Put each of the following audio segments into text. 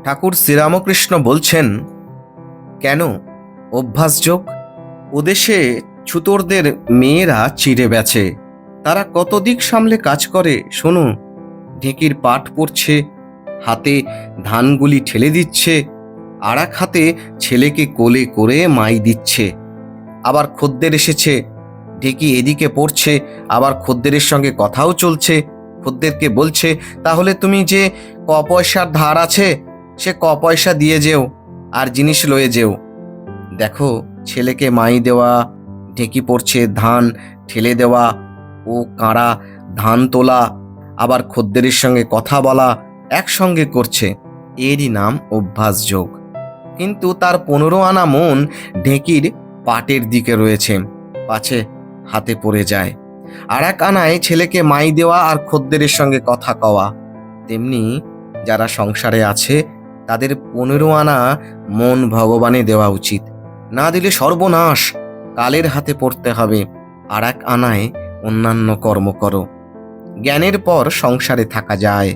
ঠাকুর শ্রীরামকৃষ্ণ বলছেন, কেন অভ্যাসযোগ? ওদেশে ছুতোরদের মেয়েরা চিড়ে বেচে, তারা কত দিক সামলে কাজ করে শুনুন। ঢেঁকির পাট পড়ছে, হাতে ধানগুলি ঠেলে দিচ্ছে, আর এক হাতে ছেলেকে কোলে করে মাই দিচ্ছে। আবার খদ্দের এসেছে, ঢেঁকি এদিকে পড়ছে, আবার খদ্দেরের সঙ্গে কথাও চলছে। খদ্দেরকে বলছে, তাহলে তুমি যে পয়সার ধার আছে সে পয়সা দিয়ে যেও, আর জিনিস লয়ে যেও। দেখো, ছেলেকে মাই দেওয়া, ঢেঁকি পড়ছে, ধান ঠেলে দেওয়া ও কাঁড়া ধান তোলা, আবার খদ্দেরের সঙ্গে কথা বলা একসঙ্গে করছে। এরই নাম অভ্যাসযোগ। কিন্তু তার 15 আনা মন ঢেঁকির পাটের দিকে রয়েছে, পাছে হাতে পড়ে যায়। আর এক আনায় ছেলেকে মাই দেওয়া আর খদ্দেরের সঙ্গে কথা কওয়া। তেমনি যারা সংসারে আছে তাদের 15 আনা মন ভগবানে দেওয়া উচিত, না দিলে সর্বনাশ, কালের হাতে পড়তে হবে। আর এক আনায় অন্যান্য কর্ম করো। জ্ঞানের পর সংসারে থাকা যায়,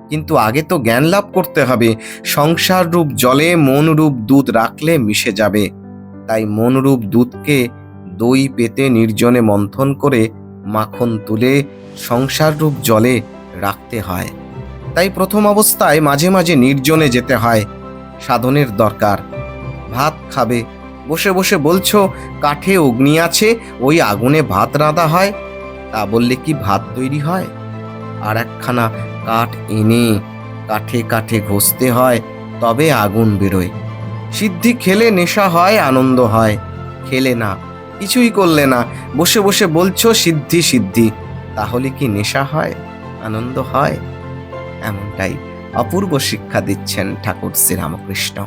কিন্তু আগে তো জ্ঞান লাভ করতে হবে। সংসার রূপ জলে মনরূপ দুধ রাখলে মিশে যাবে। তাই মনরূপ দুধকে দই পেতে নির্জনে মন্থন করে মাখন তুলে সংসার রূপ জলে রাখতে হয়। তাই প্রথম অবস্থায় মাঝে মাঝে নির্জনে যেতে হয়, সাধনের দরকার। ভাত খাবে, বসে বসে বলছো কাঠে অগ্নি আছে, ওই আগুনে ভাত রাঁধা হয়। তা বললে কি ভাত তৈরি হয়? আর একখানা কাঠ এনে কাঠে কাঠে ঘষতে হয়, তবে আগুন বেরোয়। সিদ্ধি খেলে নেশা হয়, আনন্দ হয়। খেলে না, কিছুই করলে না, বসে বসে বলছো সিদ্ধি সিদ্ধি, তাহলে কি নেশা হয়, আনন্দ হয়? এমনটাই অপূর্ব শিক্ষা দিচ্ছেন ঠাকুর শ্রীরামকৃষ্ণ।